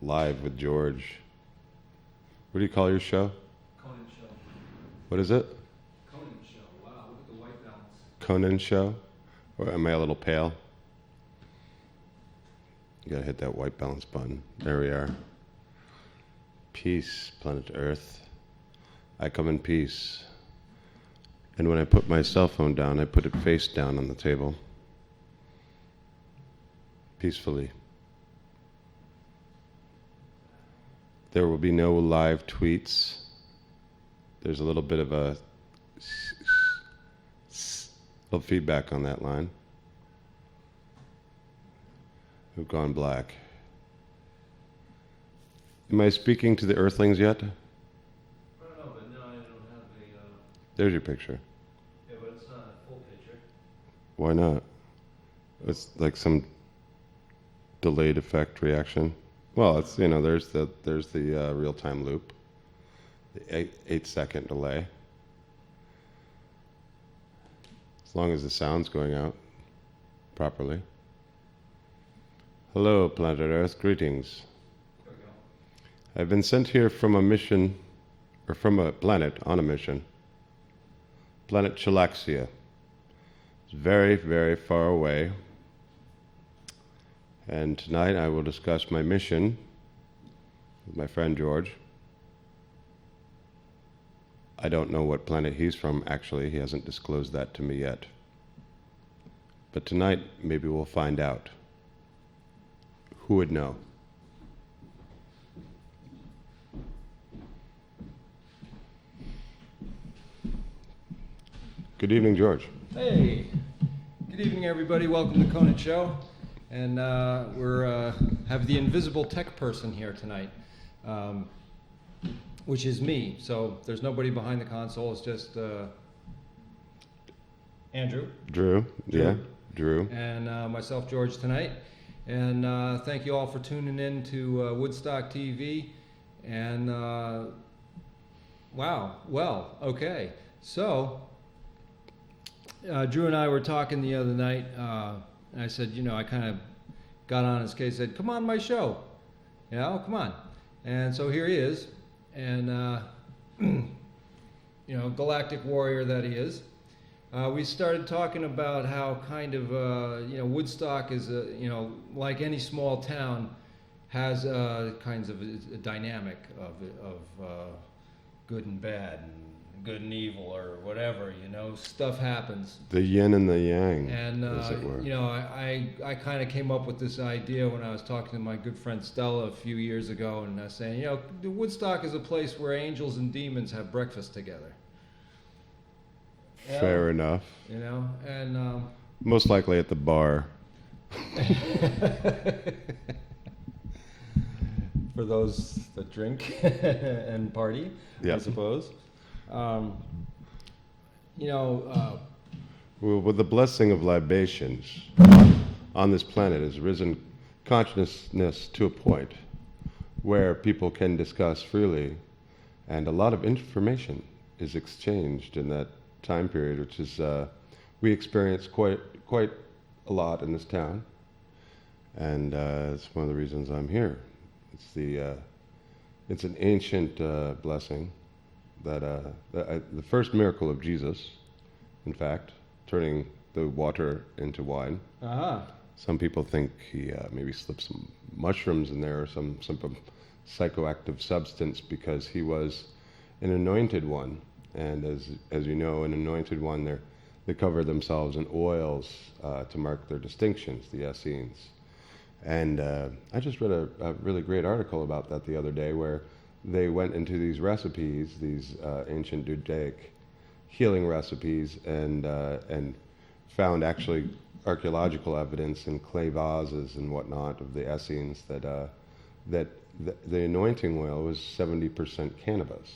live with George. What do you call your show? Conant Show. What is it? Conant Show. Wow, look at the white balance. Conant Show? Or am I a little pale? You gotta hit that white balance button. There we are. Peace, planet Earth. I come in peace. And when I put my cell phone down, I put it face down on the table. Peacefully. There will be no live tweets. There's a little bit of a little feedback on that line. We've gone black. Am I speaking to the Earthlings yet? I don't know, but no, I don't have a... There's your picture. Yeah, but it's not a full picture. Why not? It's like some delayed effect reaction. Well, it's, you know, there's the real-time loop, the 8-second delay. As long as the sound's going out properly. Hello, planet Earth. Greetings. There we go. I've been sent here from a mission, or from a planet on a mission. Planet Chilaxia. It's very, very far away. And tonight I will discuss my mission with my friend George. I don't know what planet he's from, actually. He hasn't disclosed that to me yet. But tonight, maybe we'll find out. Who would know? Good evening, George. Hey, good evening, everybody. Welcome to Conant Show. And we're have the invisible tech person here tonight, which is me. So there's nobody behind the console. It's just Andrew. Drew. Yeah, Drew. And myself, George, tonight. And thank you all for tuning in to Woodstock TV. And wow, well, okay. So Drew and I were talking the other night. And I said, you know, I kind of got on his case, said, come on my show. You know, come on. And so here he is. And, you know, galactic warrior that he is. We started talking about how kind of, you know, Woodstock is, you know, like any small town, has kinds of a dynamic of good and bad, and good and evil, or whatever, you know, stuff happens. The yin and the yang, And, as it were. you know, I kind of came up with this idea when I was talking to my good friend Stella a few years ago, and I was saying, you know, Woodstock is a place where angels and demons have breakfast together. Yeah. Fair enough. You know, and Most likely at the bar. for those that drink and party, I Yep. suppose. You know, Well, with the blessing of libations, on this planet has risen consciousness to a point where people can discuss freely, and a lot of information is exchanged in that time period, which is we experience quite a lot in this town, and it's one of the reasons I'm here. It's an ancient blessing that the first miracle of Jesus, in fact, turning the water into wine. Some people think he maybe slipped some mushrooms in there or some psychoactive substance, because he was an anointed one. And as you know, an anointed one, they cover themselves in oils to mark their distinctions, the Essenes. And I just read a really great article about that the other day, where they went into these recipes, these ancient Judaic healing recipes, and found actually archaeological evidence in clay vases and whatnot of the Essenes that the anointing oil was 70% cannabis.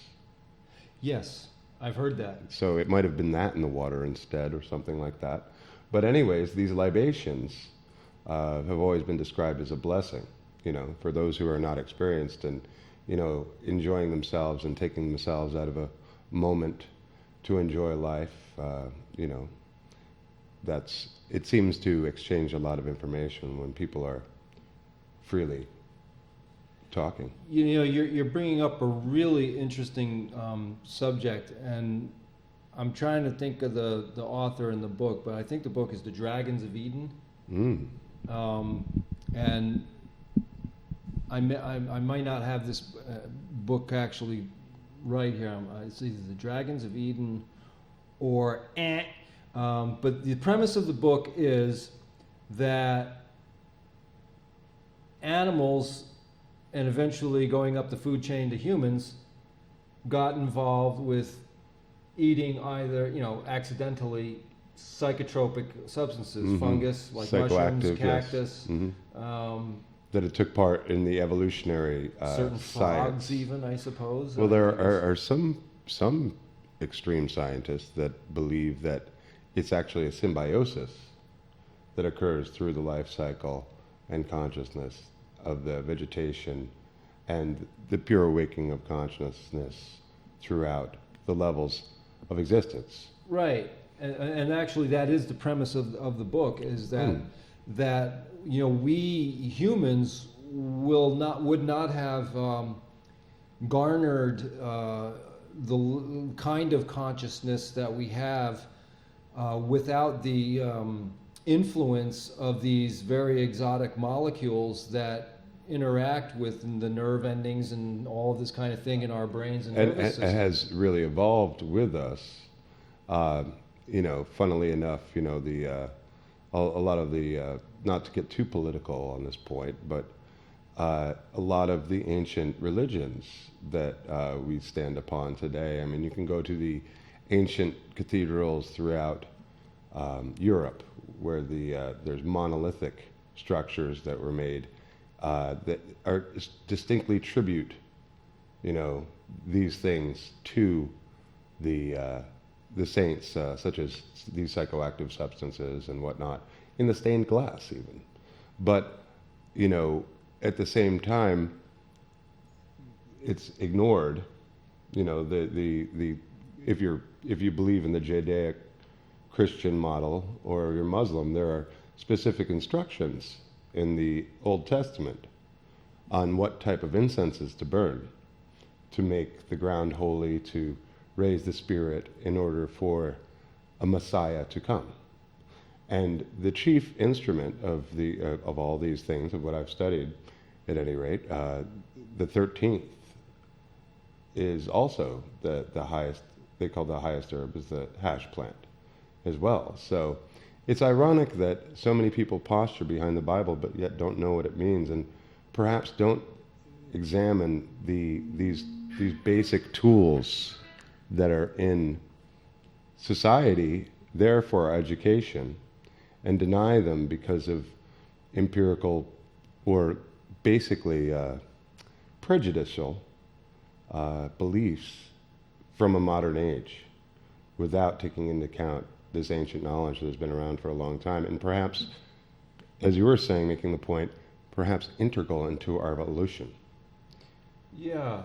yes, I've heard that. So it might have been that in the water instead, or something like that. But anyways, these libations have always been described as a blessing, you know, for those who are not experienced, and, you know, enjoying themselves and taking themselves out of a moment to enjoy life. You know, it seems to exchange a lot of information when people are freely talking. You know, you're bringing up a really interesting subject, and I'm trying to think of the author in the book, but I think the book is The Dragons of Eden. And I might not have this book actually right here. It's either The Dragons of Eden or but the premise of the book is that animals, and eventually going up the food chain to humans, got involved with eating either, you know, accidentally psychotropic substances, fungus like mushrooms, cactus. Yes. That it took part in the evolutionary certain science. frogs, even, I suppose. Well, there are some extreme scientists that believe that it's actually a symbiosis that occurs through the life cycle and consciousness of the vegetation and the pure awakening of consciousness throughout the levels of existence. Right, and actually that is the premise of the book, is that that, you know, we humans would not have garnered the kind of consciousness that we have without the influence of these very exotic molecules that interact with the nerve endings and all of this kind of thing in our brains and nervous system. It has really evolved with us. You know, funnily enough, you know, a lot of the, not to get too political on this point, but a lot of the ancient religions that we stand upon today. I mean, you can go to the ancient cathedrals throughout Europe, where there's monolithic structures that were made that are distinctly tribute, you know, these things to the saints, such as these psychoactive substances and whatnot, in the stained glass even. But, you know, at the same time, it's ignored. You know, if you believe in the Judaic Christian model, or you're Muslim, there are specific instructions in the Old Testament on what type of incenses to burn to make the ground holy, to raise the spirit in order for a Messiah to come. And the chief instrument of all these things, of what I've studied at any rate, the 13th is also the highest. They call the highest herb is the hash plant as well. So it's ironic that so many people posture behind the Bible but yet don't know what it means, and perhaps don't examine these basic tools that are in society there for our education, and deny them because of empirical or basically prejudicial beliefs from a modern age, without taking into account this ancient knowledge that has been around for a long time, and perhaps, as you were saying, making the point, perhaps integral into our evolution. Yeah.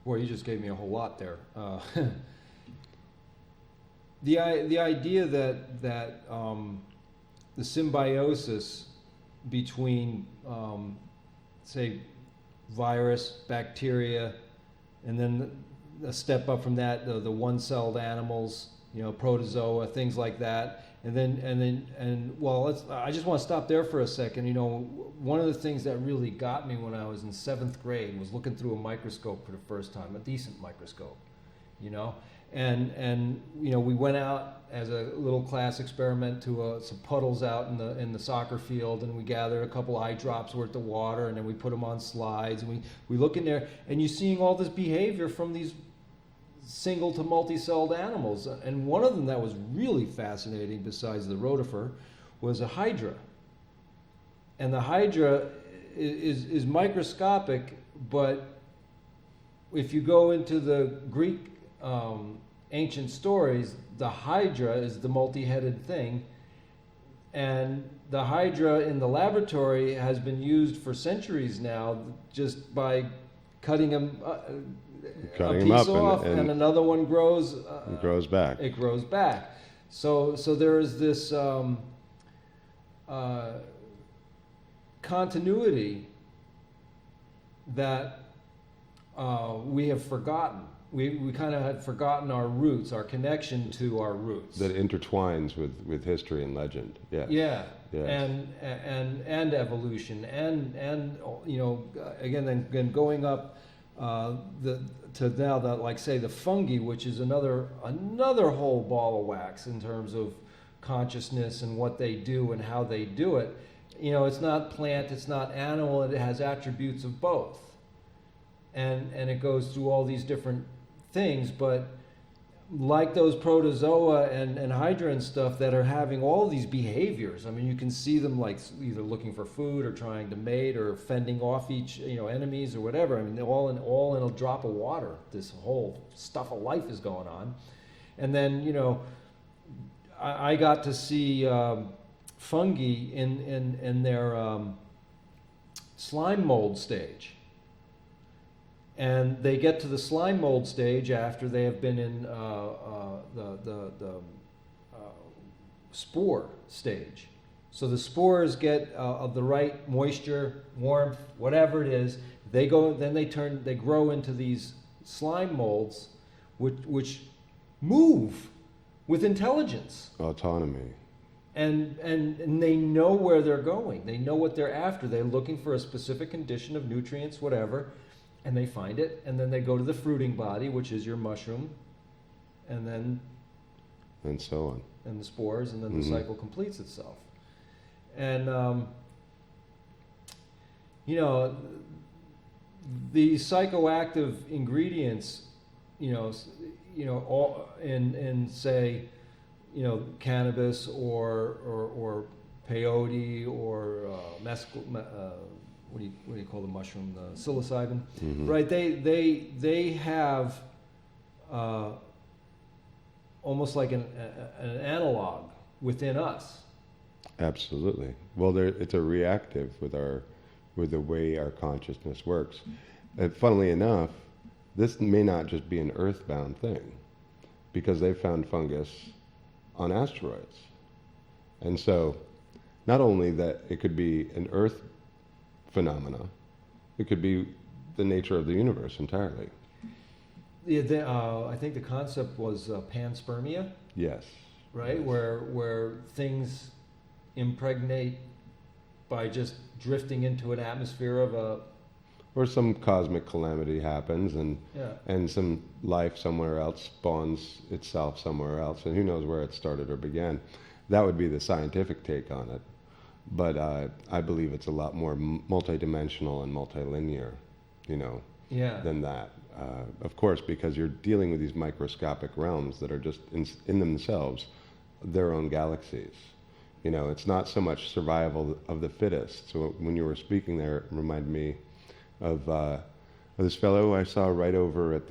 Boy, you just gave me a whole lot there. The idea that the symbiosis between, say, virus, bacteria, and then a step up from that, the one-celled animals, you know, protozoa, things like that, and well, I just want to stop there for a second. You know, one of the things that really got me when I was in 7th grade was looking through a microscope for the first time, a decent microscope, you know. And you know, we went out as a little class experiment to some puddles out in the soccer field, and we gathered a couple eye drops worth of water, and then we put them on slides, and we look in there, and you're seeing all this behavior from these single to multi-celled animals. And one of them that was really fascinating, besides the rotifer, was a Hydra. And the Hydra is microscopic, but if you go into the Greek ancient stories, the Hydra is the multi-headed thing, and the Hydra in the laboratory has been used for centuries now, just by cutting them a piece off, and another one grows. It grows back. It grows back. So there is this continuity that we have forgotten. We kind of had forgotten our roots, our connection to our roots. That intertwines with history and legend. Yes. Yeah. Yes. And evolution and you know, again going up to now the, like say the fungi, which is another whole ball of wax in terms of consciousness and what they do and how they do it. You know, it's not plant, it's not animal, it has attributes of both. And it goes through all these different things, but like those protozoa and Hydra and stuff that are having all these behaviors. I mean, you can see them like either looking for food or trying to mate or fending off each, you know, enemies or whatever. I mean, all in a drop of water. This whole stuff of life is going on. And then, you know, I got to see fungi in their slime mold stage. And they get to the slime mold stage after they have been in the spore stage. So the spores get of the right moisture, warmth, whatever it is. They go, then they grow into these slime molds, which move with intelligence, Autonomy. and they know where they're going. They know what they're after. They're looking for a specific condition of nutrients, whatever. And they find it, and then they go to the fruiting body, which is your mushroom, and then And so on. and the spores, and then the cycle completes itself. And you know, the psychoactive ingredients, all in say, you know, cannabis or peyote or what do you call the mushroom? The psilocybin, right? They have almost like an analog within us. Absolutely. Well, it's a reactive with the way our consciousness works. And funnily enough, this may not just be an earthbound thing, because they found fungus on asteroids. And so, not only that it could be an earth phenomena, it could be the nature of the universe entirely. Yeah, I think the concept was panspermia. Yes. Right, Yes. where things impregnate by just drifting into an atmosphere of a. Or some cosmic calamity happens, Yeah. and some life somewhere else spawns itself somewhere else, and who knows where it started or began. That would be the scientific take on it. But I believe it's a lot more multidimensional and multilinear, Yeah. than that. Of course, because you're dealing with these microscopic realms that are just in themselves their own galaxies. It's not so much survival of the fittest. So when you were speaking there, it reminded me of this fellow I saw right over at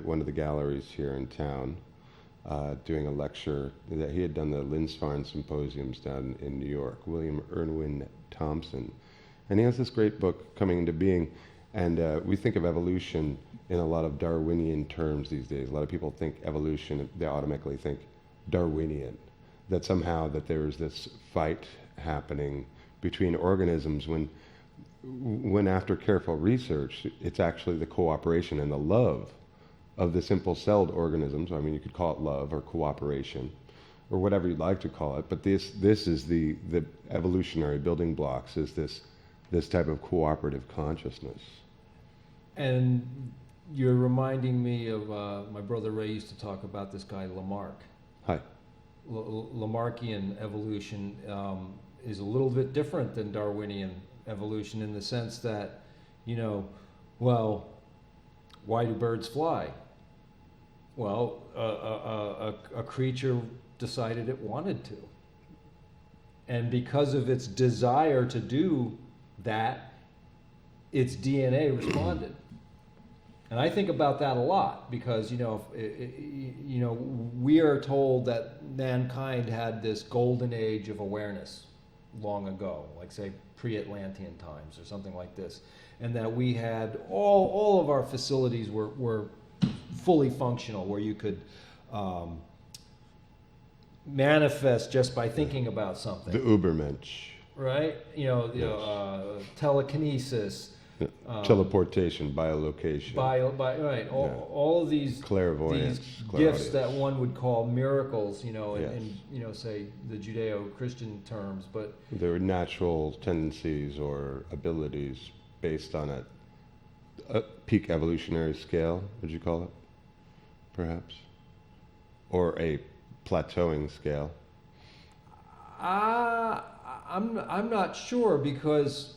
one of the galleries here in town, doing a lecture that he had done the Linsfarn Symposiums down in New York, William Irwin Thompson. And he has this great book coming into being. And we think of evolution in a lot of Darwinian terms these days. A lot of people think evolution, they automatically think Darwinian. That somehow that there's this fight happening between organisms when after careful research, it's actually the cooperation and the love of the simple-celled organisms. I mean, you could call it love or cooperation or whatever you'd like to call it. But this is the evolutionary building blocks, is this type of cooperative consciousness. And you're reminding me of my brother Ray used to talk about this guy Lamarck. Hi. Lamarckian evolution is a little bit different than Darwinian evolution in the sense that, well, why do birds fly? Well, a creature decided it wanted to. And because of its desire to do that, its DNA responded. And I think about that a lot because, we are told that mankind had this golden age of awareness long ago, like say pre-Atlantean times or something like this, and that we had all of our facilities were fully functional, where you could manifest just by thinking about something. The Ubermensch. right? Telekinesis. Teleportation, biolocation. Right. All of these clairvoyance, gifts that one would call miracles, Yes. in say the Judeo-Christian terms, but There were natural tendencies or abilities based on a peak evolutionary scale, would you call it? Perhaps? Or a plateauing scale? I'm not sure, because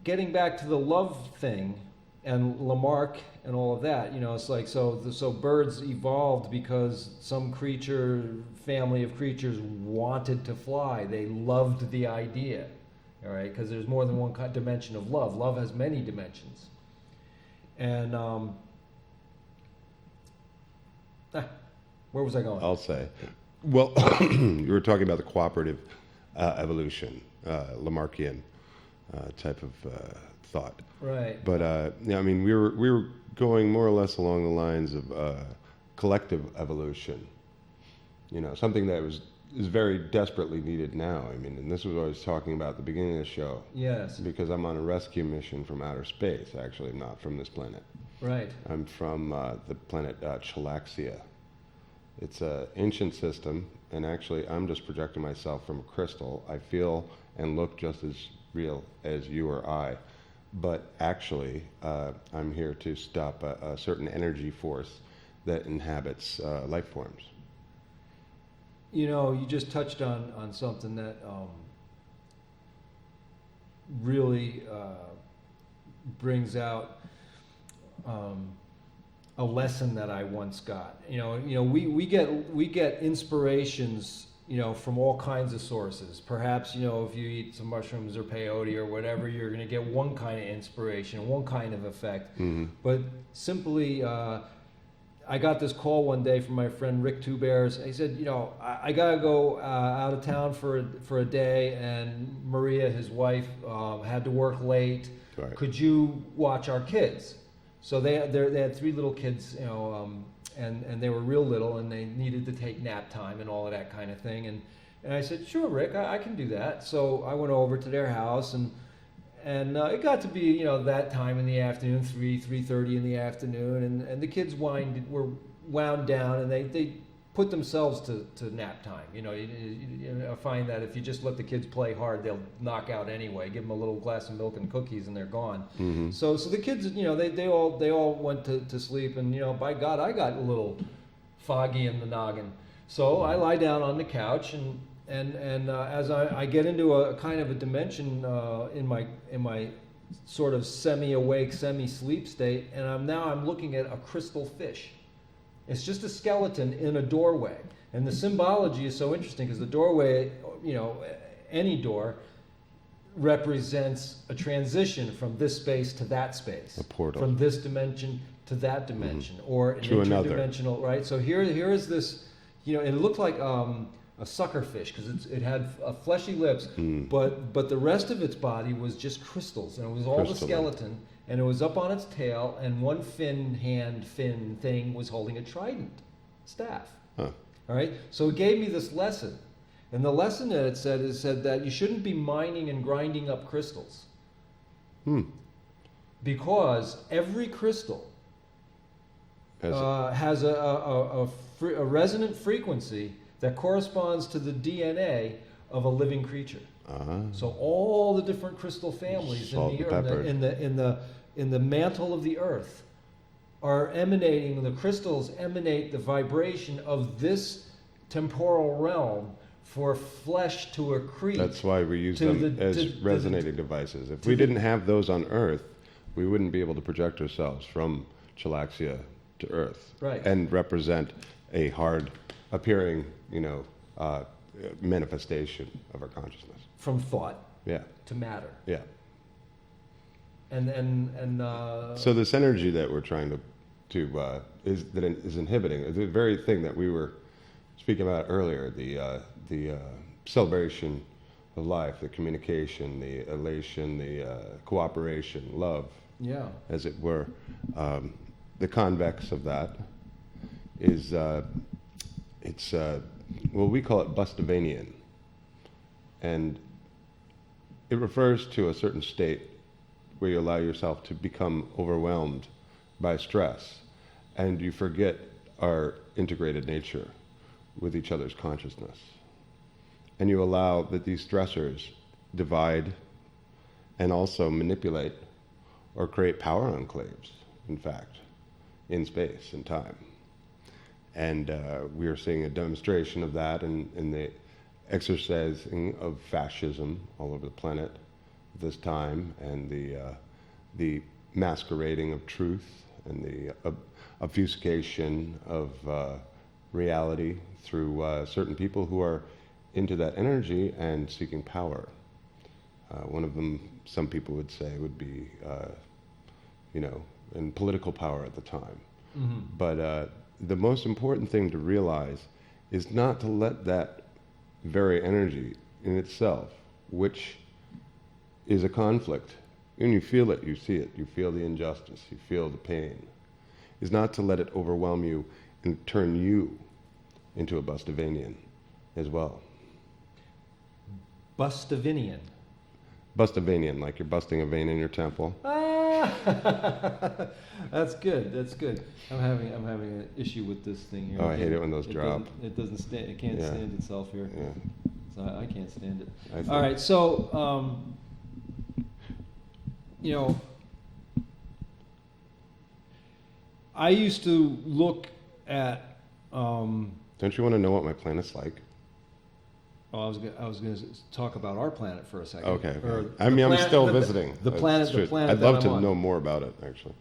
getting back to the love thing and Lamarck and all of that, it's like, so birds evolved because some family of creatures wanted to fly. They loved the idea, all right? Because there's more than one dimension of love. Love has many dimensions. And where was I going? I'll say. Well, you were talking about the cooperative evolution, Lamarckian type of thought. Right. But I mean, we were going more or less along the lines of collective evolution. Something that is very desperately needed now. I mean, and this was what I was talking about at the beginning of the show. Yes. Because I'm on a rescue mission from outer space. Actually, I'm not from this planet. Right. I'm from the planet Chilaxia. It's an ancient system, and actually, I'm just projecting myself from a crystal. I feel and look just as real as you or I, but actually, I'm here to stop a certain energy force that inhabits life forms. You just touched on something that really brings out a lesson that I once got. We get inspirations, from all kinds of sources. Perhaps, if you eat some mushrooms or peyote or whatever, you're going to get one kind of inspiration, one kind of effect. Mm-hmm. But simply, I got this call one day from my friend Rick Two Bears. He said, I gotta go out of town for a day, and Maria, his wife, had to work late. Right. Could you watch our kids? So they had 3 little kids, and they were real little, and they needed to take nap time and all of that kind of thing. And I said, sure, Rick, I can do that. So I went over to their house, and it got to be, that time in the afternoon, 3:30 in the afternoon, and the kids were wound down, and they put themselves to nap time. I find that if you just let the kids play hard, they'll knock out anyway. Give them a little glass of milk and cookies, and they're gone. Mm-hmm. So the kids, they all went to sleep, and by God, I got a little foggy in the noggin. So I lie down on the couch, and as I get into a kind of a dimension in my sort of semi-awake, semi-sleep state, and I'm looking at a crystal fish. It's just a skeleton in a doorway, and the symbology is so interesting because the doorway, any door, represents a transition from this space to that space, a portal, from this dimension to that dimension, or an to interdimensional, right? So here is this, it looked like a suckerfish because it had fleshy lips, but the rest of its body was just crystals, and it was all the skeleton, and it was up on its tail, and one fin thing was holding a trident staff. Huh. All right, so it gave me this lesson, and the lesson that it said that you shouldn't be mining and grinding up crystals, because every crystal has a resonant frequency that corresponds to the DNA of a living creature. So all the different crystal families in the mantle of the earth are emanating. The crystals emanate the vibration of this temporal realm for flesh to accrete. That's why we use them as resonating devices. If we didn't have those on Earth, we wouldn't be able to project ourselves from Chilaxia to Earth, right, and represent a hard appearing, manifestation of our consciousness. From thought, yeah, to matter, yeah. And so this energy that we're trying to is inhibiting the very thing that we were speaking about earlier, the celebration of life, the communication, the elation, the cooperation, love, yeah, as it were. The convex of that is we call it Bustavanian, and it refers to a certain state where you allow yourself to become overwhelmed by stress, and you forget our integrated nature with each other's consciousness. And you allow that these stressors divide and also manipulate or create power enclaves, in fact, in space and time. And we are seeing a demonstration of that in the exercising of fascism all over the planet this time, and the masquerading of truth and the obfuscation of reality through certain people who are into that energy and seeking power. One of them, some people would say, would be, in political power at the time. Mm-hmm. But the most important thing to realize is not to let that very energy in itself, which is a conflict, and you feel it, you see it, you feel the injustice, you feel the pain, is not to let it overwhelm you and turn you into a Bustavanian as well. Bustavanian. Bustavanian, like you're busting a vein in your temple. Ah, that's good. That's good. I'm having an issue with this thing here. Oh, I hate it when those drop. It doesn't stand. It can't stand itself here. Yeah. So I can't stand it. All right. So, I used to look at. Don't you want to know what my planet's like? Oh, I was going to talk about our planet for a second. Okay. I'm still visiting. The planet. I'd love to know more about it, actually.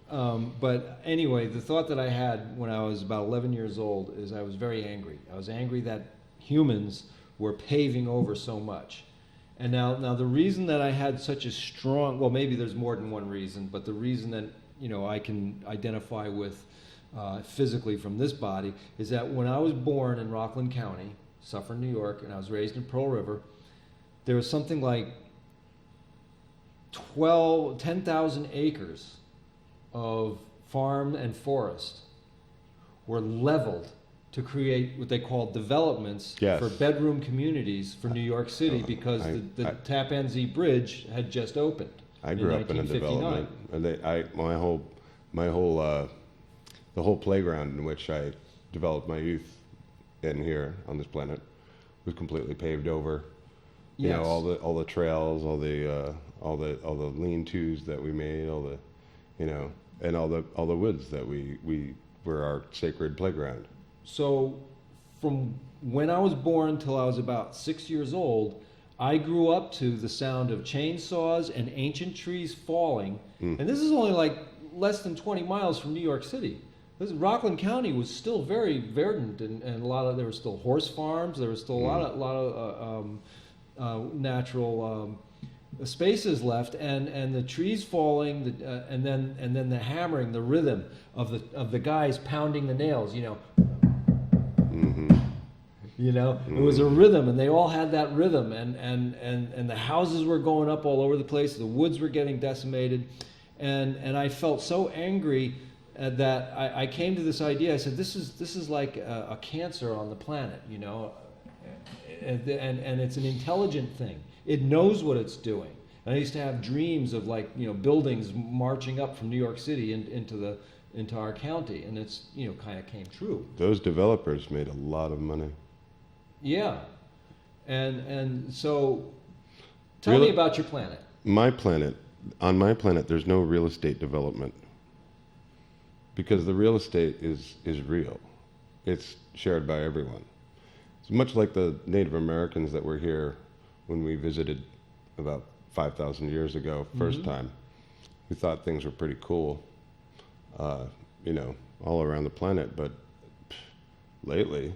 But anyway, the thought that I had when I was about 11 years old is I was very angry. I was angry that humans were paving over so much. And now the reason that I had such a strong, well, maybe there's more than one reason, but the reason that I can identify with physically from this body is that when I was born in Rockland County, Suffern, New York, and I was raised in Pearl River, there was something like 10,000 acres of farm and forest were leveled to create what they called developments for bedroom communities for New York City because the Tappan Zee Bridge had just opened. I grew up in a development. The whole playground in which I developed my youth in here on this planet was completely paved over. You know, all the trails, all the lean-tos that we made, and all the woods that we were our sacred playground. So from when I was born till I was about 6 years old, I grew up to the sound of chainsaws and ancient trees falling. And this is only like less than 20 miles from New York City. Rockland County was still very verdant, and there were still horse farms. There was still a lot of natural spaces left, and the trees falling, and then the hammering, the rhythm of the guys pounding the nails. It was a rhythm, and they all had that rhythm, and the houses were going up all over the place. The woods were getting decimated, and I felt so angry. That I came to this idea. I said, this is like a cancer on the planet, and it's an intelligent thing. It knows what it's doing. And I used to have dreams of buildings marching up from New York City into our county, and it's kind of came true. Those developers made a lot of money. Yeah, and so tell me about your planet. On my planet, there's no real estate development. Because the real estate is real. It's shared by everyone. It's much like the Native Americans that were here when we visited about 5,000 years ago, first time. We thought things were pretty cool, all around the planet. But lately,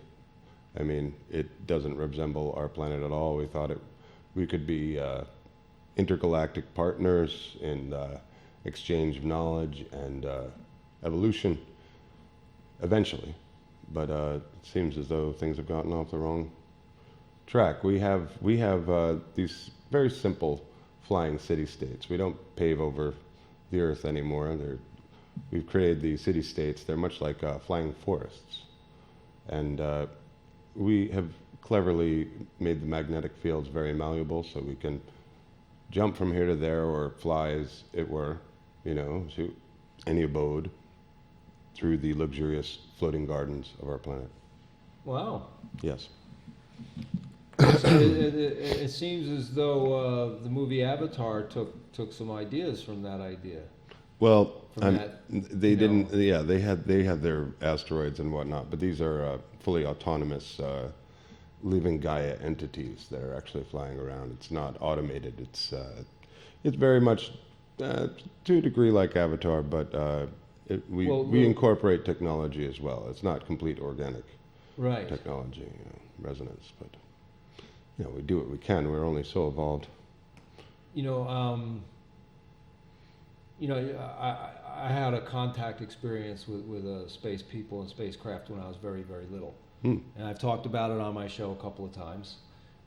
it doesn't resemble our planet at all. We thought we could be intergalactic partners in exchange of knowledge and evolution eventually, but it seems as though things have gotten off the wrong track. We have these very simple flying city-states. We don't pave over the earth anymore. We've created these city-states. They're much like flying forests, and we have cleverly made the magnetic fields very malleable, so we can jump from here to there or fly as it were, to any abode through the luxurious floating gardens of our planet. Wow. Yes. So it seems as though the movie Avatar took some ideas from that idea. Well, That, they didn't. Yeah, they had their asteroids and whatnot, but these are fully autonomous, living Gaia entities that are actually flying around. It's not automated. It's very much to a degree like Avatar, but we incorporate technology as well. It's not complete organic technology, resonance, but we do what we can. We're only so evolved. I had a contact experience with space people and spacecraft when I was very, very little. And I've talked about it on my show a couple of times.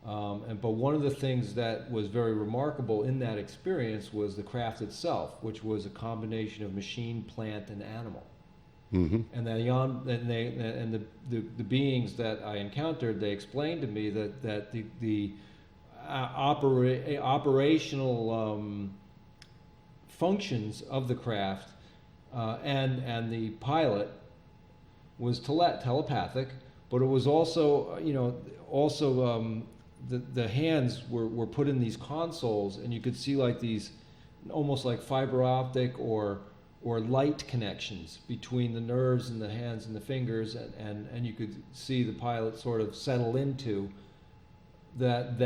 But one of the things that was very remarkable in that experience was the craft itself, which was a combination of machine, plant, and animal. Mm-hmm. And the beings that I encountered, they explained to me that the operational functions of the craft and the pilot was telepathic, but it was also the hands were put in these consoles, and you could see like these almost like fiber optic or light connections between the nerves and the hands and the fingers, and you could see the pilot sort of settle into that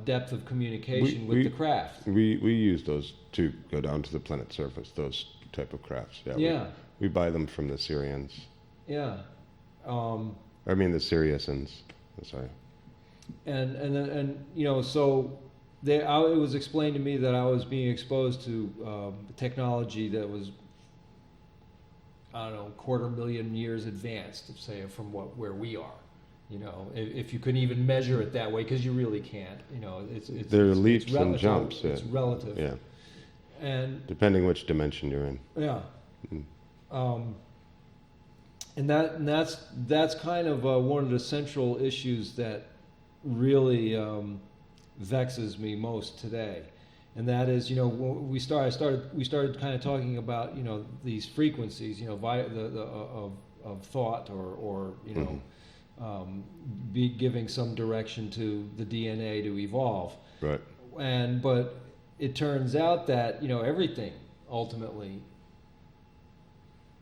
depth of communication with the craft. We use those to go down to the planet's surface, those type of crafts. Yeah. We buy them from the Syrians. Yeah. I mean the Syrians. Sorry. And so it was explained to me that I was being exposed to technology that was, I don't know, 250,000 years advanced, say, from where we are. If you can even measure it that way, because you really can't. There are leaps and jumps. It's relative. Yeah. And depending which dimension you're in. Yeah. And that's kind of one of the central issues that really vexes me most today, and that is, we started kind of talking about these frequencies, via of thought or be giving some direction to the DNA to evolve. Right. But it turns out that everything ultimately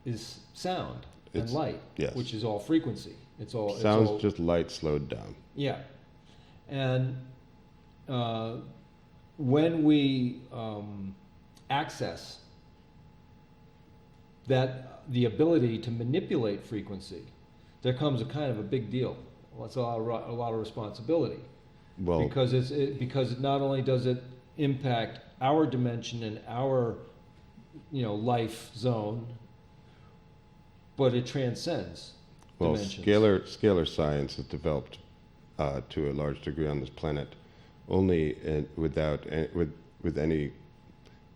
is sound and light, yes, which is all frequency. Sound's just light slowed down. Yeah. And when we access the ability to manipulate frequency, there comes a kind of a big deal. Well, it's a lot of responsibility. Well, because it not only does it impact our dimension and our life zone, but it transcends dimensions. Scalar science has developed to a large degree on this planet only with any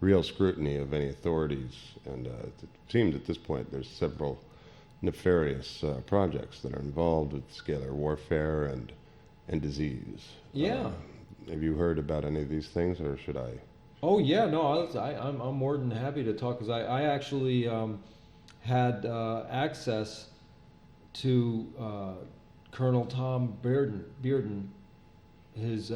real scrutiny of any authorities, and it seems at this point there's several nefarious projects that are involved with scalar warfare and disease. Yeah. Have you heard about any of these things, or should I? Oh yeah, no, I'm more than happy to talk, because I actually had access to Colonel Tom Bearden. His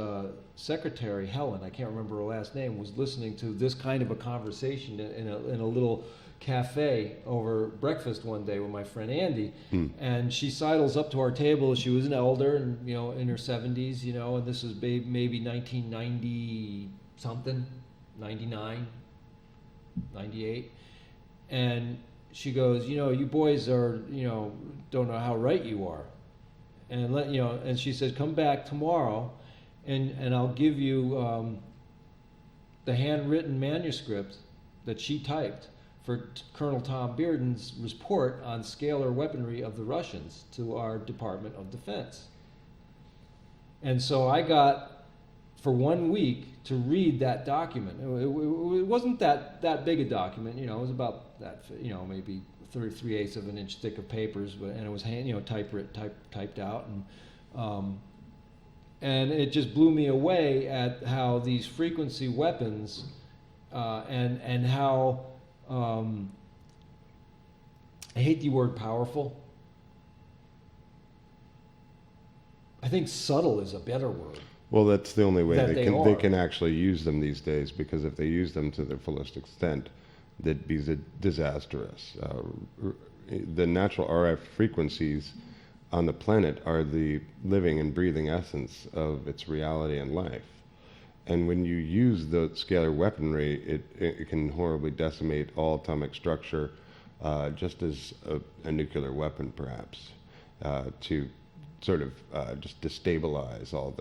secretary, Helen, I can't remember her last name, was listening to this kind of a conversation in a little cafe over breakfast one day with my friend Andy, and she sidles up to our table. She was an elder, and in her 70s, and this was maybe 1990 something, 99, 98, and she goes, you boys are, don't know how right you are, and and she says, come back tomorrow, and I'll give you the handwritten manuscript that she typed for Colonel Tom Bearden's report on scalar weaponry of the Russians to our Department of Defense. And so I got, for 1 week, to read that document. It wasn't that big a document, it was about that, maybe 3/8 of an inch thick of papers, and it was typed out, And it just blew me away at how these frequency weapons and how I hate the word powerful. I think subtle is a better word. Well, that's the only way That they can actually use them these days, because if they use them to their fullest extent, that'd be disastrous. The natural RF frequencies on the planet are the living and breathing essence of its reality and life. And when you use the scalar weaponry, it can horribly decimate all atomic structure, just as a nuclear weapon, perhaps, to sort of just destabilize all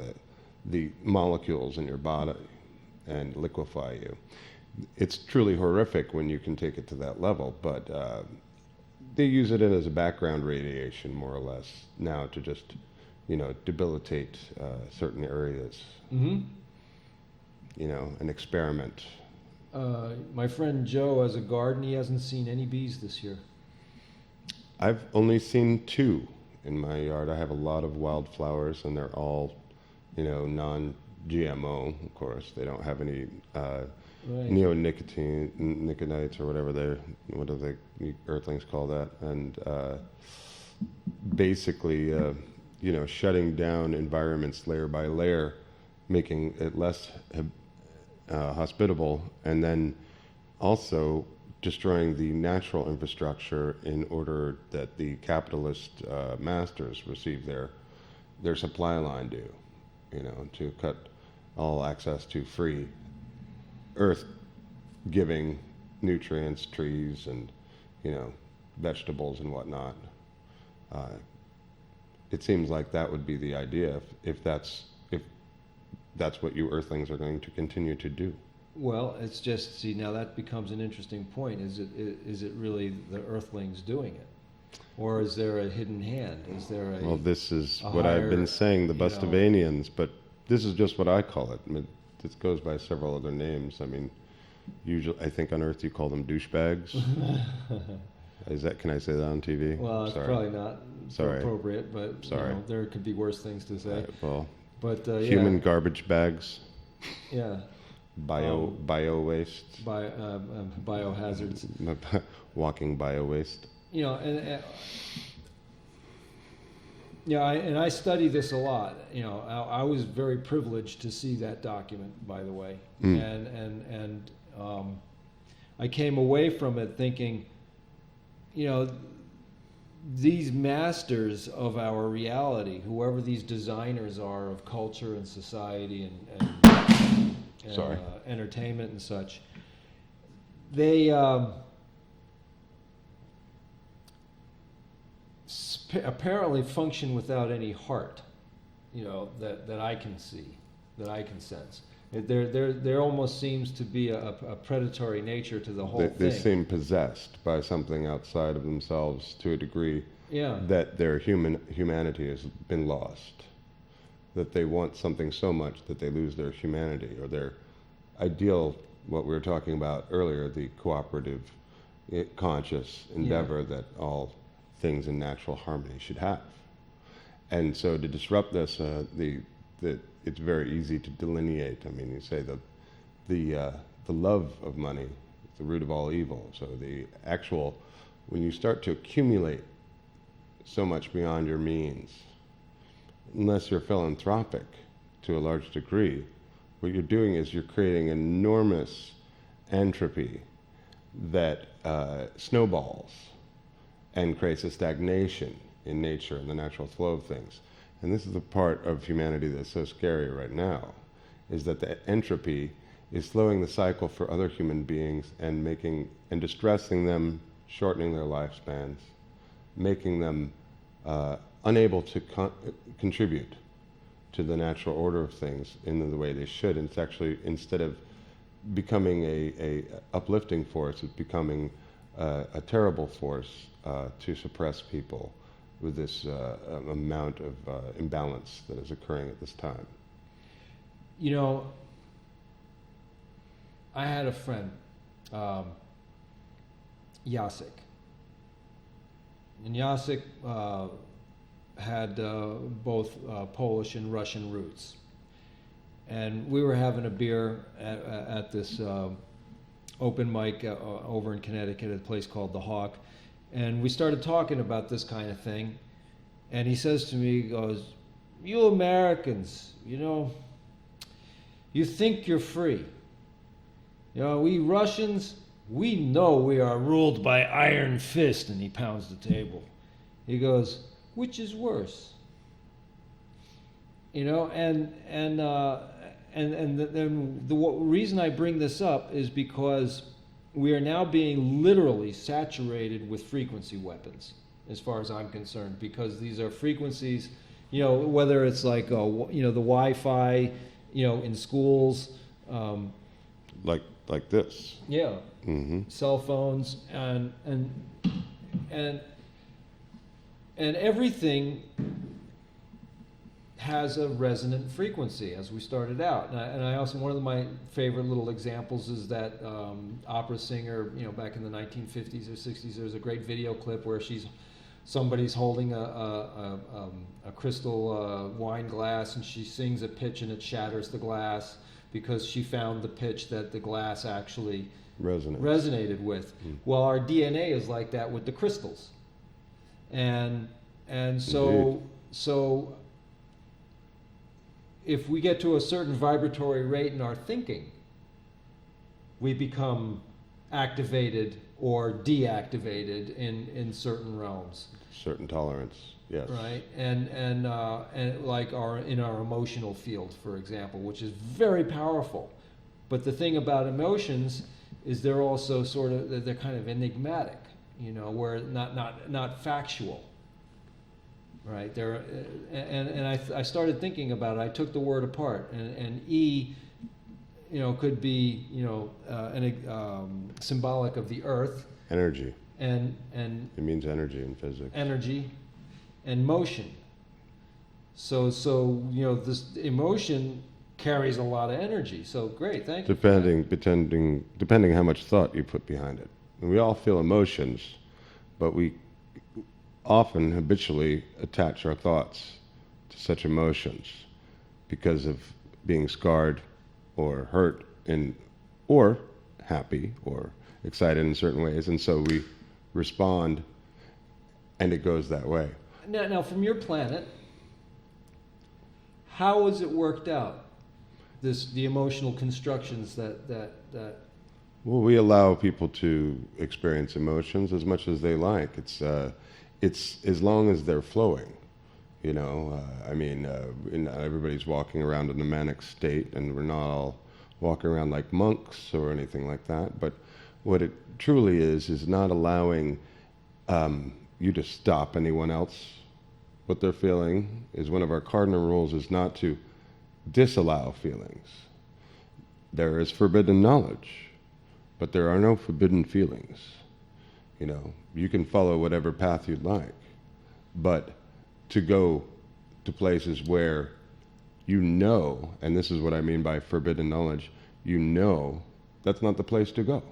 the molecules in your body and liquefy you. It's truly horrific when you can take it to that level, but they use it as a background radiation, more or less, now to just, debilitate certain areas. Mm-hmm. An experiment. My friend Joe has a garden. He hasn't seen any bees this year. I've only seen 2 in my yard. I have a lot of wildflowers, and they're all, non-GMO, of course. They don't have any neonicotinoids or whatever what do the earthlings call that? And basically, shutting down environments layer by layer, making it less hospitable, and then also destroying the natural infrastructure in order that the capitalist masters receive their supply line due, to cut all access to free earth-giving nutrients, trees, and, vegetables and whatnot. It seems like that would be the idea if that's what you earthlings are going to continue to do. Well, it's just, see, now that becomes an interesting point. Is it really the earthlings doing it? Or is there a hidden hand? Is there a... Well, this is what higher, I've been saying, the Bustavanians, but this is just what I call it. I mean, this goes by several other names. I mean, usually, I think on Earth you call them douchebags. Can I say that on TV? Well, it's probably not appropriate, but Sorry. There could be worse things to say. But human garbage bags. Yeah. Bio waste. Biohazards. Walking bio waste. I study this a lot. I was very privileged to see that document, by the way, and I came away from it thinking, these masters of our reality, whoever these designers are of culture and society and entertainment and such, they apparently function without any heart, that I can see, that I can sense. There almost seems to be a predatory nature to the whole thing. They seem possessed by something outside of themselves to a degree that their humanity has been lost. That they want something so much that they lose their humanity or their ideal, what we were talking about earlier, the cooperative, conscious endeavor that all things in natural harmony should have. And so to disrupt this, it's very easy to delineate. I mean, you say the love of money is the root of all evil. So when you start to accumulate so much beyond your means, unless you're philanthropic to a large degree, what you're doing is you're creating enormous entropy that snowballs and creates a stagnation in nature and the natural flow of things. And this is the part of humanity that's so scary right now, is that the entropy is slowing the cycle for other human beings and distressing them, shortening their lifespans, making them unable to contribute to the natural order of things in the way they should. And it's actually, instead of becoming a uplifting force, it's becoming a terrible force to suppress people with this amount of imbalance that is occurring at this time. I had a friend, Jacek. And Jacek had both Polish and Russian roots. And we were having a beer at this open mic over in Connecticut at a place called The Hawk. And we started talking about this kind of thing. And he says to me, he goes, "You Americans, you think you're free. We Russians, we know we are ruled by iron fist." And he pounds the table. He goes, "Which is worse?" And the reason I bring this up is because we are now being literally saturated with frequency weapons, as far as I'm concerned, because these are frequencies, whether it's like, the Wi-Fi, in schools. Like this. Yeah. Mm-hmm. Cell phones and everything has a resonant frequency, as we started out. And I also, one of my favorite little examples is that opera singer, back in the 1950s or 60s, there was a great video clip where somebody's holding a crystal wine glass, and she sings a pitch and it shatters the glass because she found the pitch that the glass actually resonated with. Well, our DNA is like that with the crystals. And so if we get to a certain vibratory rate in our thinking, we become activated or deactivated in certain realms. Certain tolerance, yes. Right, and like in our emotional field, for example, which is very powerful. But the thing about emotions is they're also they're kind of enigmatic, where not factual. Right there, and I started thinking about it. I took the word apart, and E, could be symbolic of the earth. Energy. And it means energy in physics. Energy, and motion. So this emotion carries a lot of energy. So great, thank you. Depending how much thought you put behind it. And we all feel emotions, but we often habitually attach our thoughts to such emotions because of being scarred or hurt or happy or excited in certain ways, and so we respond, and it goes that way. Now from your planet, how has it worked out? The emotional constructions that. Well, we allow people to experience emotions as much as they like. It's as long as they're flowing, everybody's walking around in a manic state, and we're not all walking around like monks or anything like that. But what it truly is not allowing you to stop anyone else. What they're feeling is one of our cardinal rules is not to disallow feelings. There is forbidden knowledge, but there are no forbidden feelings. You can follow whatever path you'd like, but to go to places where and this is what I mean by forbidden knowledge, that's not the place to go.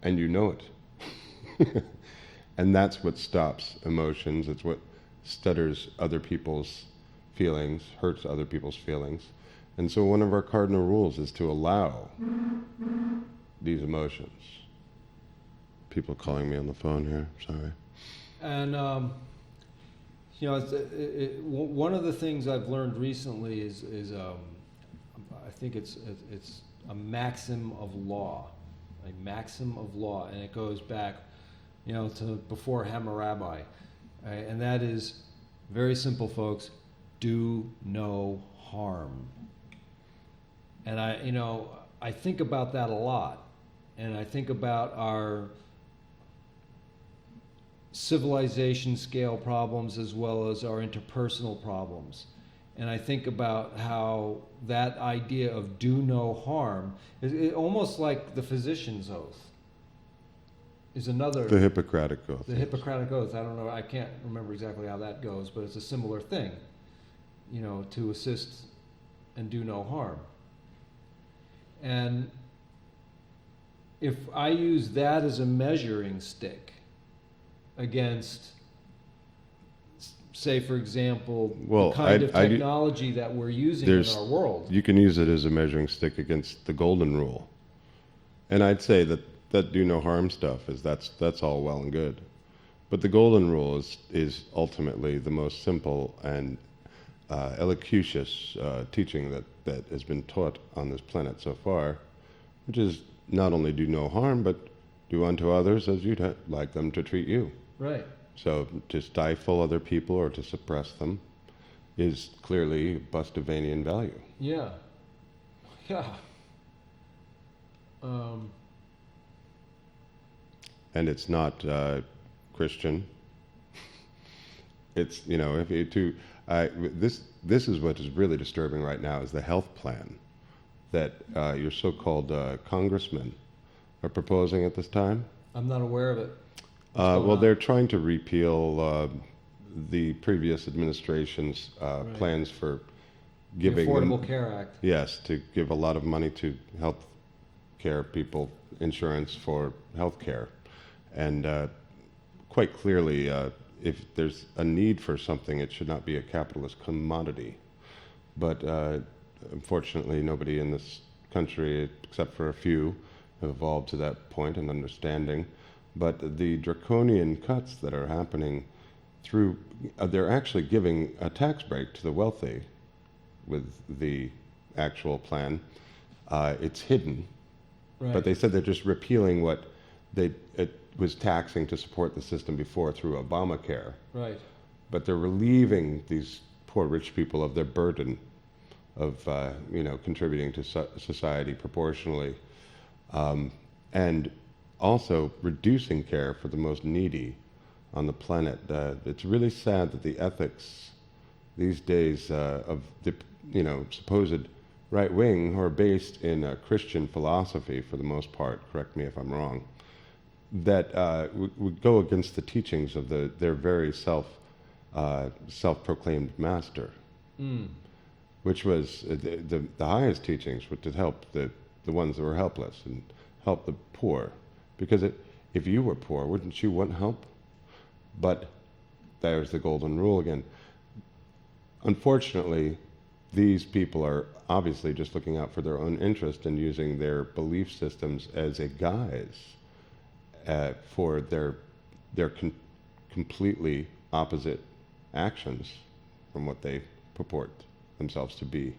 And it. And that's what stops emotions. It's what stutters other people's feelings, hurts other people's feelings. And so one of our cardinal rules is to allow these emotions. People calling me on the phone here, sorry. And one of the things I've learned recently is I think it's a maxim of law, and it goes back, to before Hammurabi, right? And that is very simple, folks: do no harm. And I think about that a lot, and I think about our civilization scale problems as well as our interpersonal problems. And I think about how that idea of do no harm is almost like the physician's oath is another. The Hippocratic Oath. The Hippocratic Oath. I don't know. I can't remember exactly how that goes, but it's a similar thing, to assist and do no harm. And if I use that as a measuring stick against say, for example, Well, the kind of technology that we're using in our world. You can use it as a measuring stick against the golden rule. And I'd say that do no harm stuff that's all well and good. But the golden rule is ultimately the most simple and elocucious teaching that has been taught on this planet so far, which is not only do no harm, but do unto others as you'd like them to treat you. Right. So to stifle other people or to suppress them is clearly Bustavanian value. Yeah. Yeah. And it's not Christian. It's, you know, this is what is really disturbing right now is the health plan that your so-called congressmen are proposing at this time. I'm not aware of it. Well, they're trying to repeal the previous administration's plans for giving the Affordable Care Act. Yes, to give a lot of money to health care people, insurance for health care. And quite clearly, if there's a need for something, it should not be a capitalist commodity. But unfortunately, nobody in this country, except for a few, have evolved to that point and understanding. But the draconian cuts that are happening through, they're actually giving a tax break to the wealthy with the actual plan. It's hidden, but they said they're just repealing what it was taxing to support the system before through Obamacare. Right. But they're relieving these poor rich people of their burden of contributing to society proportionally, and also reducing care for the most needy on the planet. It's really sad that the ethics these days of the supposed right wing, who are based in Christian philosophy for the most part, correct me if I'm wrong, that would go against the teachings of their very self-proclaimed master, which was the highest teachings, were to help the ones that were helpless and help the poor. Because if you were poor, wouldn't you want help? But there's the golden rule again. Unfortunately, these people are obviously just looking out for their own interest and using their belief systems as a guise for their completely opposite actions from what they purport themselves to be.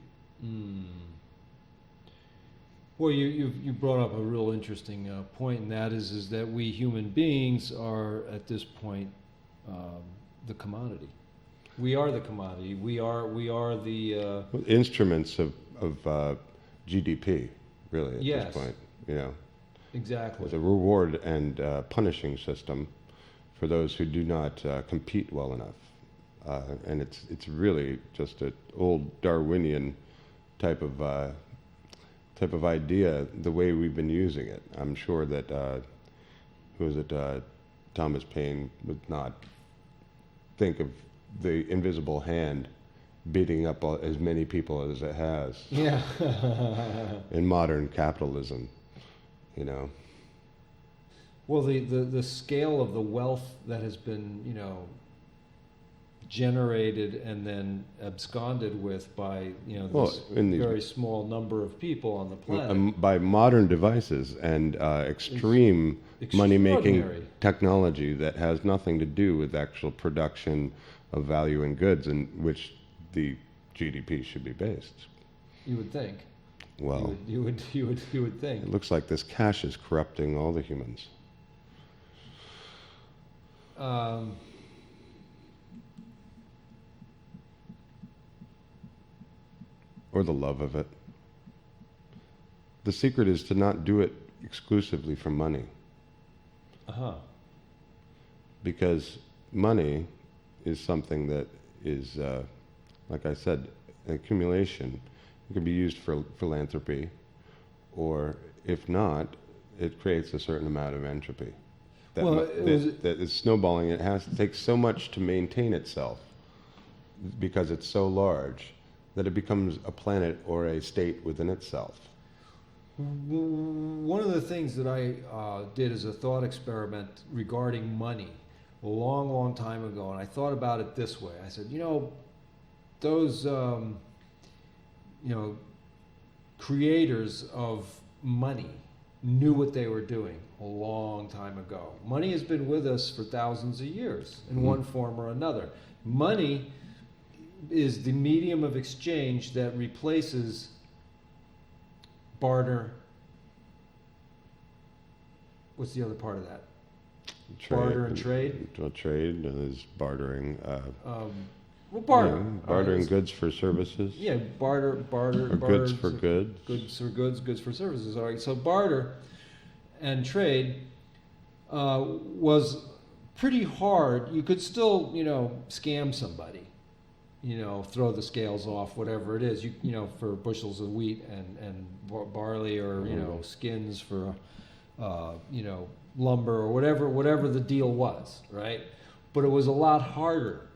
Well, you brought up a real interesting point, and that is that we human beings are at this point the commodity. We are the commodity. We are the instruments of GDP, really, at yes. this point. Exactly. With a reward and punishing system for those who do not compete well enough, and it's really just an old Darwinian type of idea. The way we've been using it, I'm sure that Thomas Paine would not think of the invisible hand beating up as many people as it has. Yeah. In modern capitalism, Well, the scale of the wealth that has been, generated and then absconded with by, this very small number of people on the planet. By modern devices and extreme money-making technology that has nothing to do with actual production of value and goods, in which the GDP should be based. You would think. Well, you would think. It looks like this cash is corrupting all the humans. Or the love of it. The secret is to not do it exclusively for money. Because money is something that is, like I said, accumulation. It can be used for philanthropy, or if not, it creates a certain amount of entropy. That is snowballing. It takes so much to maintain itself because it's so large that it becomes a planet or a state within itself. One of the things that I did as a thought experiment regarding money a long, long time ago, and I thought about it this way. I said, those, creators of money knew what they were doing a long time ago. Money has been with us for thousands of years in one form or another. Money is the medium of exchange that replaces barter. What's the other part of that? Barter and trade. Trade is bartering. Barter. Bartering goods for services. Yeah, barter. Or goods for goods. Goods for goods, goods for services. All right. So barter and trade was pretty hard. You could still, scam somebody. Throw the scales off, whatever it is. For bushels of wheat and barley, or skins for, lumber, or whatever the deal was, right? But it was a lot harder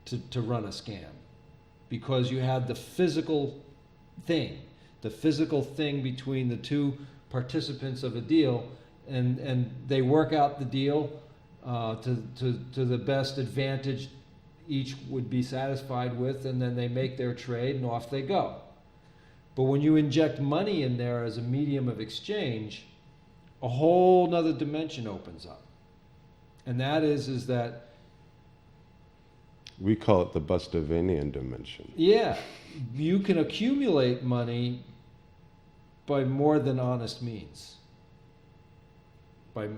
to run a scam, because you had the physical thing between the two participants of a deal, and they work out the deal to the best advantage each would be satisfied with, and then they make their trade and off they go. But when you inject money in there as a medium of exchange, a whole nother dimension opens up. And that is that we call it the Bustavanian dimension. Yeah, you can accumulate money by more than honest means, by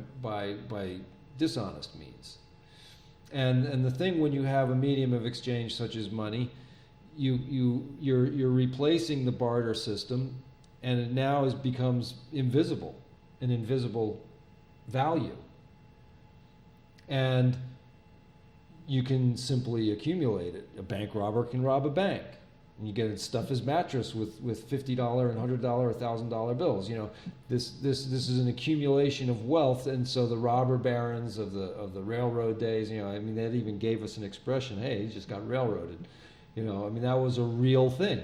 dishonest means. And the thing, when you have a medium of exchange such as money, you're replacing the barter system, and it now becomes invisible, an invisible value. And you can simply accumulate it. A bank robber can rob a bank, and you get to stuff his mattress with $50 and $100 or $1,000 bills. This is an accumulation of wealth, and so the robber barons of the railroad days. That even gave us an expression. Hey, he just got railroaded. That was a real thing.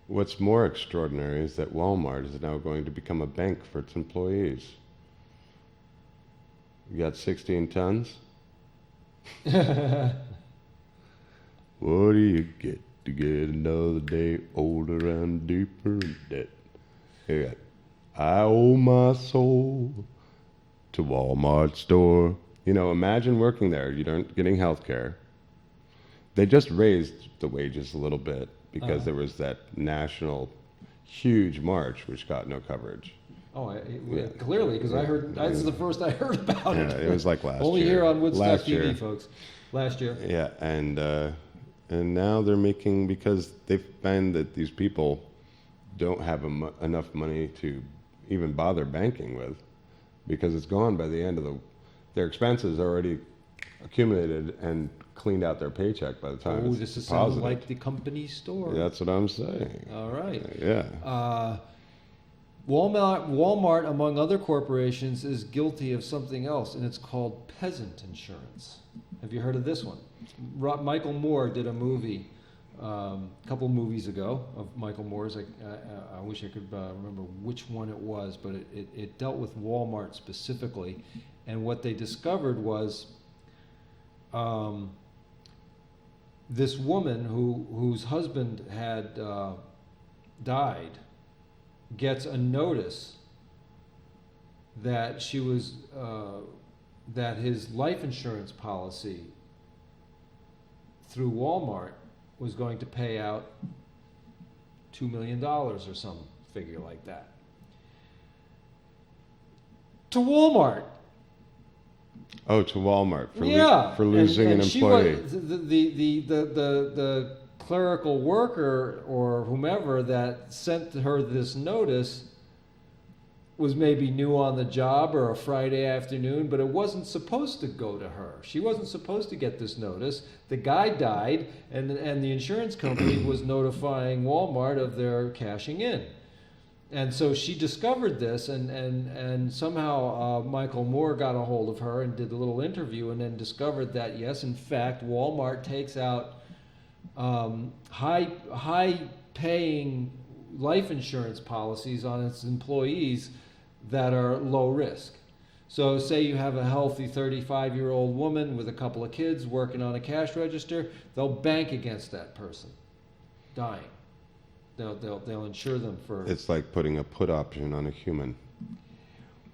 What's more extraordinary is that Walmart is now going to become a bank for its employees. You got 16 tons? What do you get to get another day older and deeper in debt? You got, I owe my soul to Walmart store. Imagine working there. You aren't getting health care. They just raised the wages a little bit because there was that national huge march which got no coverage. Oh, clearly, because I heard, that's the first I heard about it. It was like last Only year. here on Woodstock last TV, year. folks. Last year. Yeah, and now they're making, because they find that these people don't have enough money to even bother banking with, because it's gone by the end of their expenses are already accumulated and cleaned out their paycheck by the time it's this is deposited. sounding like the company store. That's what I'm saying. All right. Yeah. Walmart, among other corporations, is guilty of something else, and it's called peasant insurance. Have you heard of this one? Michael Moore did a movie a couple movies ago of Michael Moore's. I wish I could remember which one it was, but it dealt with Walmart specifically. And what they discovered was this woman whose husband had died gets a notice that she was that his life insurance policy through Walmart was going to pay out $2 million or some figure like that to Walmart. Oh, to Walmart for and losing an employee. The clerical worker or whomever that sent her this notice was maybe new on the job or a Friday afternoon, but it wasn't supposed to go to her. She wasn't supposed to get this notice. The guy died, and the insurance company was notifying Walmart of their cashing in. And so she discovered this, and somehow Michael Moore got a hold of her and did a little interview, and then discovered that, yes, in fact, Walmart takes out high-paying life insurance policies on its employees that are low risk. So say you have a healthy 35-year-old woman with a couple of kids working on a cash register, they'll bank against that person dying. They'll insure them for... It's like putting a put option on a human.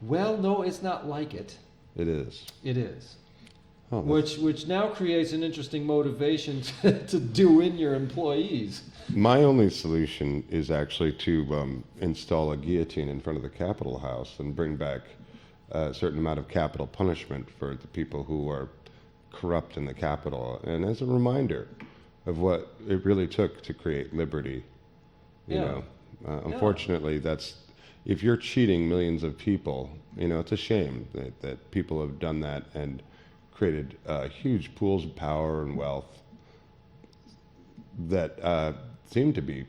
Well, no, it's not like it. It is. It is. Oh, which now creates an interesting motivation to do in your employees. My only solution is actually to install a guillotine in front of the Capitol House and bring back a certain amount of capital punishment for the people who are corrupt in the Capitol. And as a reminder of what it really took to create liberty, you know, unfortunately, that's, if you're cheating millions of people, you know, it's a shame that people have done that and created huge pools of power and wealth that seem to be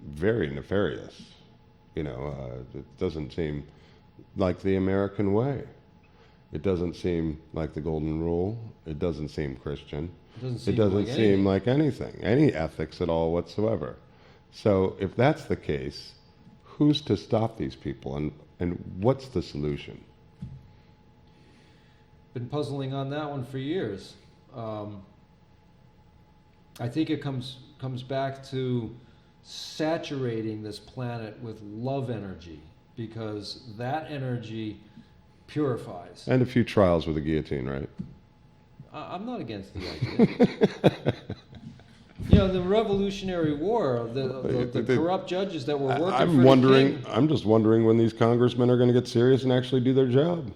very nefarious. You know, it doesn't seem like the American way. It doesn't seem like the Golden Rule. It doesn't seem Christian. It doesn't seem like anything, any ethics at all whatsoever. So if that's the case, who's to stop these people, and what's the solution? Been puzzling on that one for years. I think it comes back to saturating this planet with love energy, because that energy purifies. And a few trials with a guillotine, right? I'm not against the idea. You know, the Revolutionary War, the corrupt judges that were working for the king. I'm just wondering when these congressmen are going to get serious and actually do their job.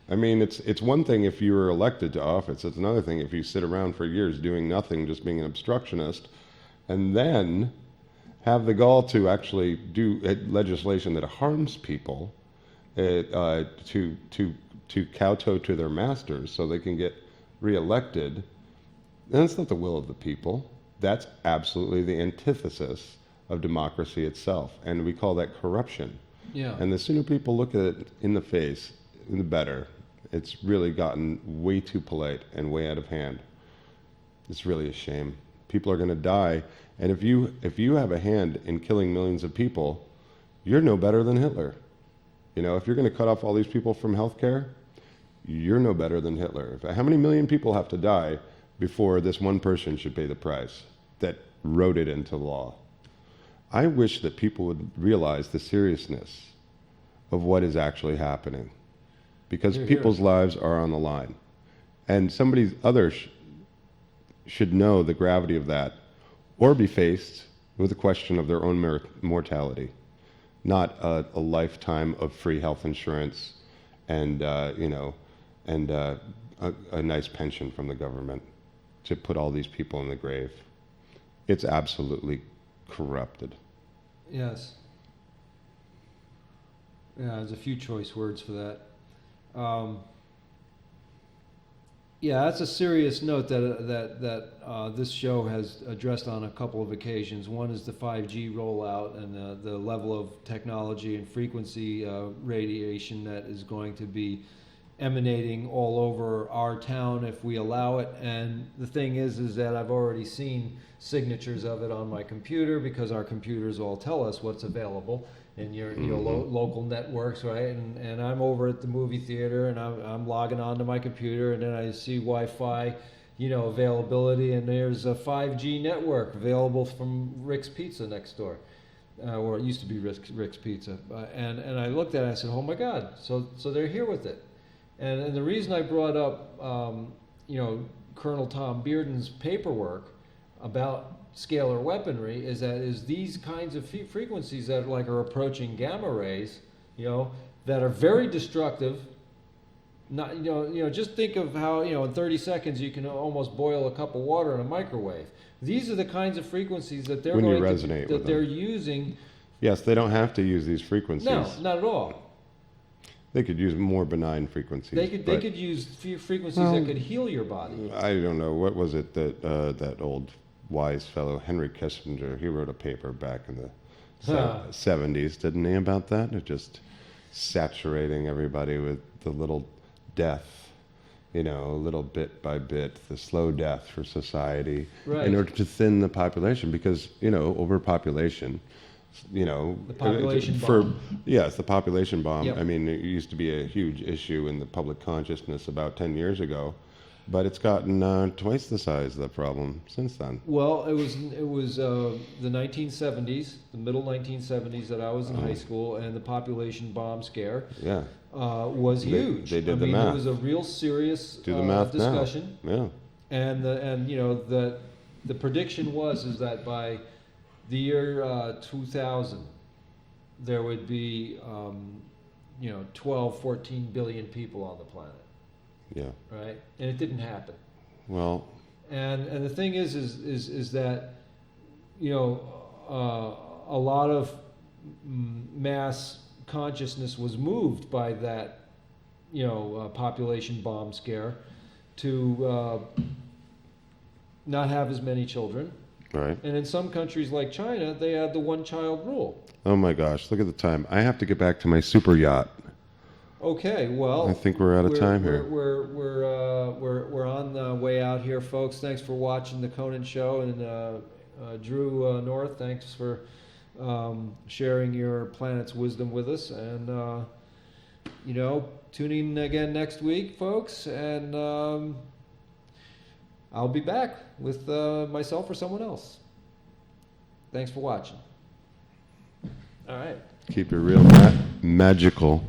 I mean, it's one thing if you were elected to office. It's another thing if you sit around for years doing nothing, just being an obstructionist, and then have the gall to actually do legislation that harms people, to kowtow to their masters so they can get reelected. And that's not the will of the people. That's absolutely the antithesis of democracy itself, and we call that corruption. Yeah. And the sooner people look at it in the face, the better. It's really gotten way too polite and way out of hand. It's really a shame. People are going to die, and if you have a hand in killing millions of people, you're no better than Hitler. You know, if you're going to cut off all these people from healthcare, you're no better than Hitler. How many million people have to die before this one person should pay the price that wrote it into law? I wish that people would realize the seriousness of what is actually happening, because people's lives are on the line, and somebody others should know the gravity of that, or be faced with the question of their own mortality, not a lifetime of free health insurance and a nice pension from the government to put all these people in the grave. It's absolutely corrupted. Yes. Yeah, there's a few choice words for that. Yeah, that's a serious note that this show has addressed on a couple of occasions. One is the 5G rollout and the level of technology and frequency radiation that is going to be emanating all over our town if we allow it. And the thing is that I've already seen signatures of it on my computer, because our computers all tell us what's available in your local networks, right? And I'm over at the movie theater, and I'm logging onto my computer, and then I see Wi-Fi, availability, and there's a 5G network available from Rick's Pizza next door, or it used to be Rick's Pizza. And I looked at it, and I said, oh my God, so they're here with it. And the reason I brought up, Colonel Tom Bearden's paperwork about scalar weaponry is these kinds of frequencies that are approaching gamma rays, that are very destructive. Not, just think of how, in 30 seconds you can almost boil a cup of water in a microwave. These are the kinds of frequencies that they're using. Yes, they don't have to use these frequencies. No, not at all. They could use more benign frequencies. They could use frequencies that could heal your body. I don't know. What was it that old wise fellow Henry Kissinger? He wrote a paper back in the 70s, didn't he, about that? Just saturating everybody with the little death, little bit by bit, the slow death for society, right, in order to thin the population, because overpopulation you know, The population for bomb. yes, the population bomb. Yep. I mean, it used to be a huge issue in the public consciousness about 10 years ago, but it's gotten twice the size of the problem since then. Well, it was the 1970s, the middle 1970s that I was in high school, and the population bomb scare Yeah. Was huge. They did I the mean, math. It was a real serious Do the math discussion. now. Yeah. And you know the prediction is that by the year 2000 there would be 12, 14 billion people on the planet. Yeah. Right, and it didn't happen. Well. And the thing is that a lot of mass consciousness was moved by that population bomb scare to not have as many children. Right. And in some countries like China, they had the one-child rule. Oh my gosh! Look at the time. I have to get back to my super yacht. Okay, well, I think we're out of time here. We're on the way out here, folks. Thanks for watching the Conant Show, and Drew North, thanks for sharing your planet's wisdom with us. And tune in again next week, folks. And I'll be back with myself or someone else. Thanks for watching. All right. Keep it real magical.